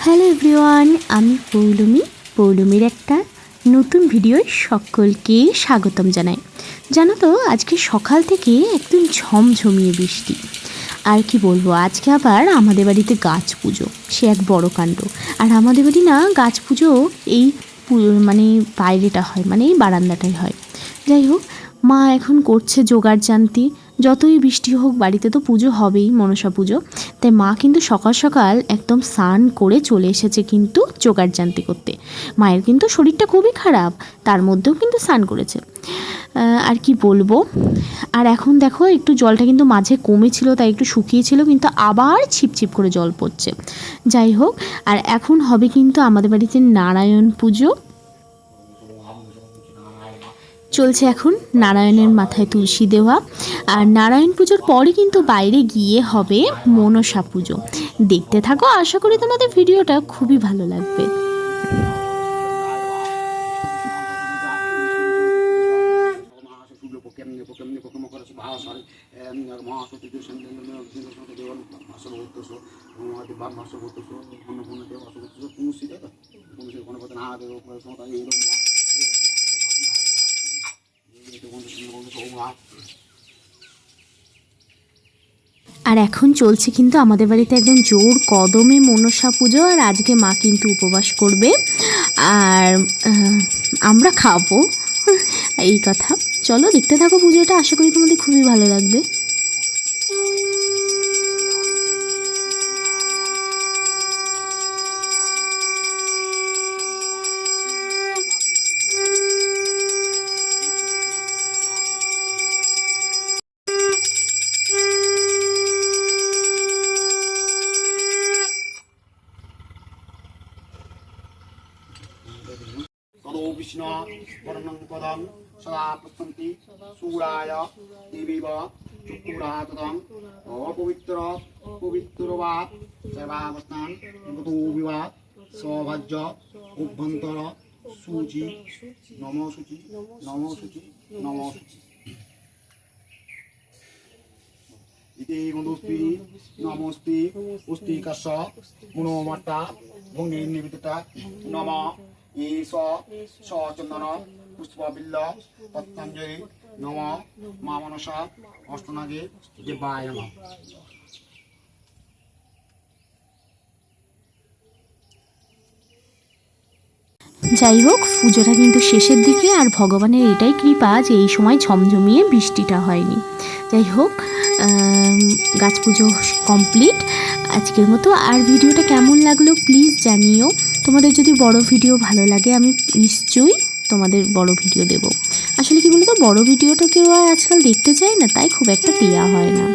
Hello everyone, আমি পৌলমীর একটা নতুন ভিডিওয় সকলকে স্বাগতম জানাই। জানো তো, আজকে সকাল থেকে একদম ঝমঝমিয়ে বৃষ্টি। আর কি বলবো, আজকে আবার আমাদের বাড়িতে গাছ পুজো, সে এক বড় কাণ্ড। আর আমাদের বাড়ি না গাছ পুজো এই মানে বাইরেটা হয়, মানে এই বারান্দাটাই হয়। যাই হোক, মা এখন করছে জোগাড় জান্তি। যতই বৃষ্টি হোক বাড়িতে তো পুজো হবেই, মনসা পুজো। তাই মা কিন্তু সকাল সকাল একদম স্নান করে চলে এসেছে কিন্তু জোগাড় জান্তি করতে। মায়ের কিন্তু শরীরটা খুবই খারাপ, তার মধ্যেও কিন্তু স্নান করেছে। আর কি বলবো। আর এখন দেখো, একটু জলটা কিন্তু মাঝে কমেছিল, তাই একটু শুকিয়েছিল, কিন্তু আবার ছিপছিপ করে জল পড়ছে। যাই হোক, আর এখন হবে কিন্তু আমাদের বাড়িতে নারায়ণ পুজো চলছে। এখন নারায়ণের মাথায় তুলসী দেওয়া, আর নারায়ণ পুজোর পরই কিন্তু বাইরে গিয়ে হবে মনসা পুজো। দেখতে থাকো, আশা করি তোমাদের ভিডিওটা খুবই ভালো লাগবে। আর এখন চলছে কিন্তু আমাদের বাড়িতে একদম জোর কদমে মনসা পুজো। আর আজকে মা কিন্তু উপবাস করবে, আর আমরা খাবো, এই কথা। চলো দেখতে থাকো পুজোটা, আশা করি তোমাদের খুবই ভালো লাগবে। विष्णु वर्णं पदं सदा प्रसन्ति सूराय देवीव चुक्कुरातदं अपवित्र पवित्रवा सर्वावस्थान गतो विवाद सौभाज्य अभ्यन्तर सूचि नमो सूचि नमो सूचि नमो सूचि इति गन्धोस्ति नमोस्ति पुष्टिकस्य मनोमत्ता भुङ्निर्निमित्ता नमः ईश सचंदन पुष्पबिल्ल पतंजलि नम मा मनसा अष्टनागे देवाय नमः। যাই হোক, পুজোটা কিন্তু শেষের দিকে, আর ভগবানের এটাই কৃপা যে এই সময় ঝমঝমিয়ে বৃষ্টিটা হয়নি। যাই হোক, গাছ পুজো কমপ্লিট আজকের মতো। আর ভিডিওটা কেমন লাগলো প্লিজ জানিও। তোমাদের যদি বড় ভিডিও ভালো লাগে, আমি নিশ্চয়ই তোমাদের বড় ভিডিও দেব। আসলে কি বলতো, বড় ভিডিওটা কেউ আর আজকাল দেখতে চায় না, তাই খুব একটা দেওয়া হয় না।